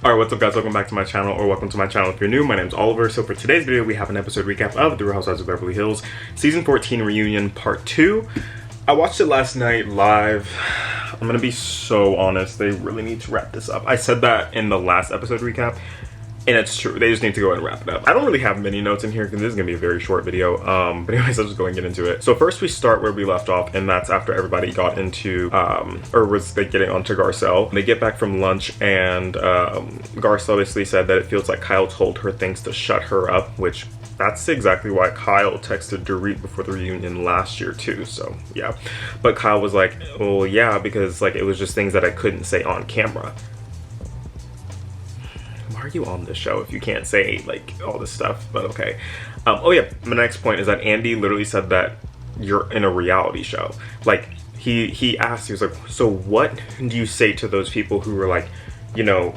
Alright, what's up guys? Welcome back to my channel, or welcome to my channel if you're new. My name's Oliver. So for today's video, we have an episode recap of The Real Housewives of Beverly Hills Season 14 Reunion Part 2. I watched it last night live. I'm gonna be so honest, they really need to wrap this up. I said that in the last episode recap, and it's true. They just need to go ahead and wrap it up. I don't really have many notes in here because this is gonna be a very short video. But anyways, I'll just go and get into it. So first we start where we left off, and that's after everybody got into, or was they getting onto Garcelle. They get back from lunch, and Garcelle basically said that it feels like Kyle told her things to shut her up, which that's exactly why Kyle texted Dorit before the reunion last year too, so yeah. But Kyle was like, well, yeah, because like it was just things that I couldn't say on camera. Why are you on this show if you can't say like all this stuff? But okay. Oh yeah, my next point is that Andy literally said that you're in a reality show. Like he asked, he was like, so what do you say to those people who were like, you know,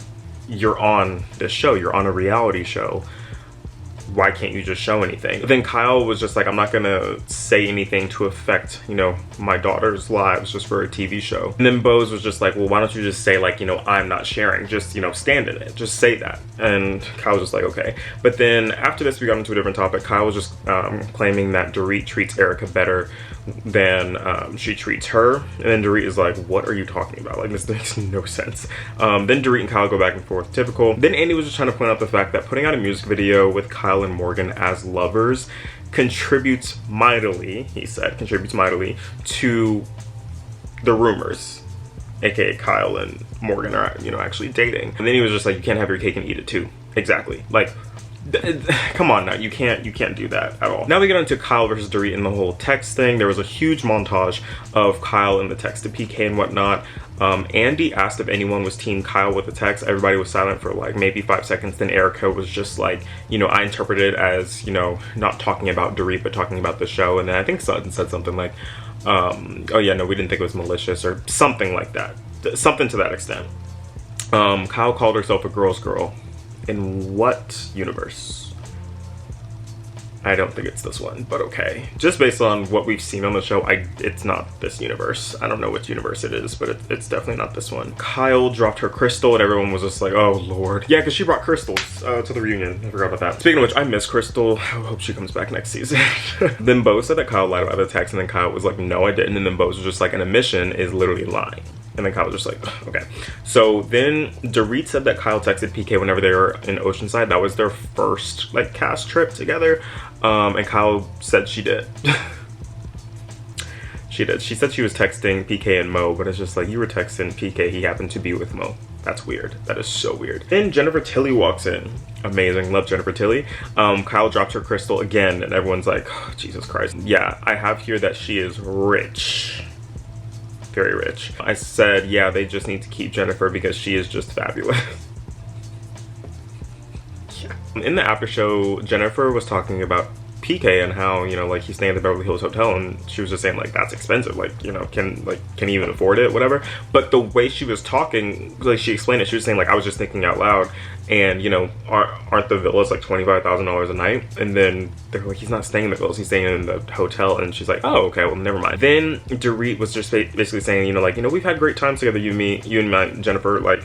you're on this show, you're on a reality show, why can't you just show anything? Then Kyle was just like, I'm not gonna say anything to affect, you know, my daughter's lives just for a TV show. And then Bose was just like, well, why don't you just say like, you know, I'm not sharing, just, you know, stand in it, just say that. And Kyle was just like, okay. But then after this, we got into a different topic. Kyle was just claiming that Dorit treats Erica better than she treats her. And then Dorit is like, what are you talking about? Like, this makes no sense. Then Dorit and Kyle go back and forth, typical. Then Andy was just trying to point out the fact that putting out a music video with Kyle and Morgan as lovers contributes mightily, he said, contributes mightily to the rumors, aka Kyle and Morgan are, you know, actually dating. And then he was just like, you can't have your cake and eat it too. Exactly. Like, come on now, you can't do that at all. Now we get into Kyle versus Dorit and the whole text thing. There was a huge montage of Kyle in the text to PK and whatnot. Andy asked if anyone was team Kyle with the text. Everybody was silent for like maybe 5 seconds. Then Erica was just like, you know, I interpreted it as, you know, not talking about Dorit but talking about the show. And then I think Sutton said something like, oh yeah, no, we didn't think it was malicious or something like that, something to that extent. Kyle called herself a girl's girl. In what universe? I don't think it's this one, but okay. Just based on what we've seen on the show, it's not this universe. I don't know which universe it is, but it's definitely not this one. Kyle dropped her crystal and everyone was just like, oh lord. Yeah, because she brought crystals to the reunion. I forgot about that. Speaking of which, I miss Crystal. I hope she comes back next season. Then Bo said that Kyle lied about the text, and then Kyle was like, no, I didn't. And then Bo was just like, an admission is literally lying. And then Kyle was just like, okay. So then Dorit said that Kyle texted PK whenever they were in Oceanside. That was their first like cast trip together. And Kyle said she did. She did. She said she was texting PK and Mo, but it's just like, you were texting PK, he happened to be with Mo. That's weird. That is so weird. Then Jennifer Tilly walks in. Amazing. Love Jennifer Tilly. Kyle drops her crystal again, and everyone's like, oh, Jesus Christ. Yeah, I have here that she is rich. Very rich. I said, yeah, they just need to keep Jennifer because she is just fabulous. Yeah. In the after show, Jennifer was talking about PK and how, you know, like he's staying at the Beverly Hills Hotel, and she was just saying like, that's expensive, like, you know, can he even afford it, whatever. But the way she was talking, like she explained it, she was saying like, I was just thinking out loud, and you know, aren't the villas like $25,000 a night? And then they're like, he's not staying in the villas, he's staying in the hotel. And she's like, oh, okay, well, never mind. Then Dorit was just basically saying, you know, like, you know, we've had great times together, you and Jennifer, like,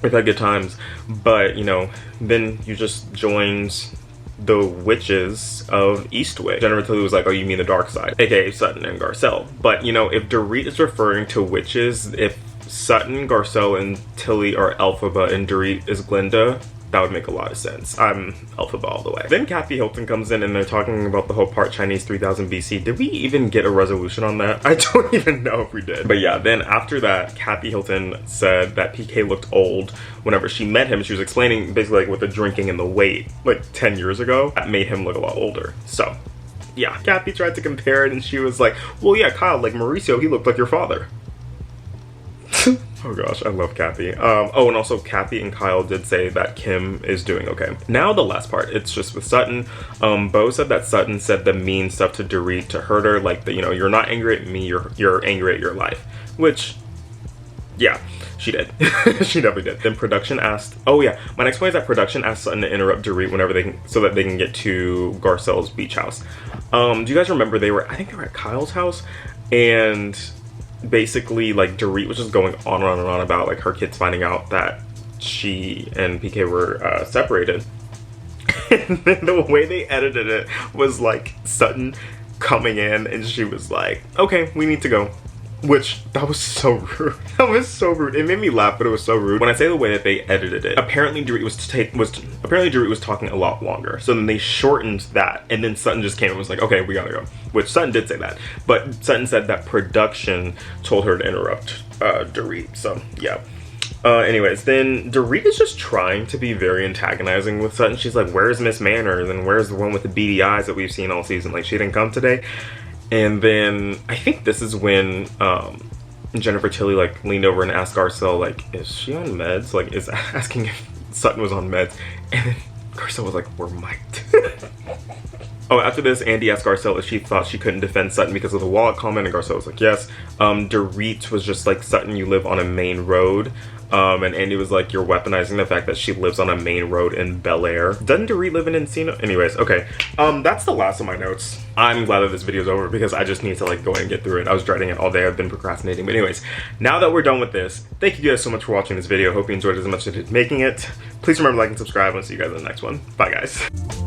we've had good times, but you know, then you just joined the witches of Eastwick. Jennifer Tilly was like, oh, you mean the dark side, aka Sutton and Garcelle. But you know, if Dorit is referring to witches, if Sutton, Garcelle, and Tilly are Elphaba and Dorit is Glinda, that would make a lot of sense. I'm Elphaba all the way. Then Kathy Hilton comes in and they're talking about the whole part Chinese 3000 BC. Did we even get a resolution on that? I don't even know if we did. But yeah, then after that, Kathy Hilton said that PK looked old whenever she met him. She was explaining basically like with the drinking and the weight, like 10 years ago, that made him look a lot older. So yeah, Kathy tried to compare it and she was like, well yeah, Kyle, like Mauricio, he looked like your father. Oh gosh, I love Kathy. Oh, and also Kathy and Kyle did say that Kim is doing okay. Now the last part, it's just with Sutton. Bo said that Sutton said the mean stuff to Dorit to hurt her, like, you know, you're not angry at me, you're angry at your life. Which, yeah, she did. She definitely did. Then production asked, oh yeah, my next point is that production asked Sutton to interrupt Dorit whenever they can, so that they can get to Garcelle's beach house. Do you guys remember I think they were at Kyle's house, and basically like Dorit was just going on and on and on about like her kids finding out that she and PK were separated. And then the way they edited it was like Sutton coming in and she was like, okay, we need to go. Which, that was so rude. That was so rude. It made me laugh, but it was so rude. When I say the way that they edited it, apparently Dorit was talking a lot longer. So then they shortened that, and then Sutton just came and was like, okay, we gotta go. Which Sutton did say that. But Sutton said that production told her to interrupt Dorit. So, yeah. Anyways, then Dorit is just trying to be very antagonizing with Sutton. She's like, where's Miss Manners? And where's the one with the beady eyes that we've seen all season? Like, she didn't come today. And then I think this is when Jennifer Tilly like leaned over and asked Garcelle, like, is she on meds? Like, is asking if Sutton was on meds. And then Garcelle was like, we're mic'd. Oh, after this, Andy asked Garcelle if she thought she couldn't defend Sutton because of the wallet comment, and Garcelle was like, yes. Dorit was just like, Sutton, you live on a main road. And Andy was like, you're weaponizing the fact that she lives on a main road in Bel Air. Doesn't Dorit live in Encino? Anyways, okay. That's the last of my notes. I'm glad that this video is over because I just need to like go and get through it. I was dreading it all day. I've been procrastinating. But anyways, now that we're done with this, thank you guys so much for watching this video. Hope you enjoyed it as much as I did making it. Please remember to like and subscribe. I'll see you guys in the next one. Bye, guys.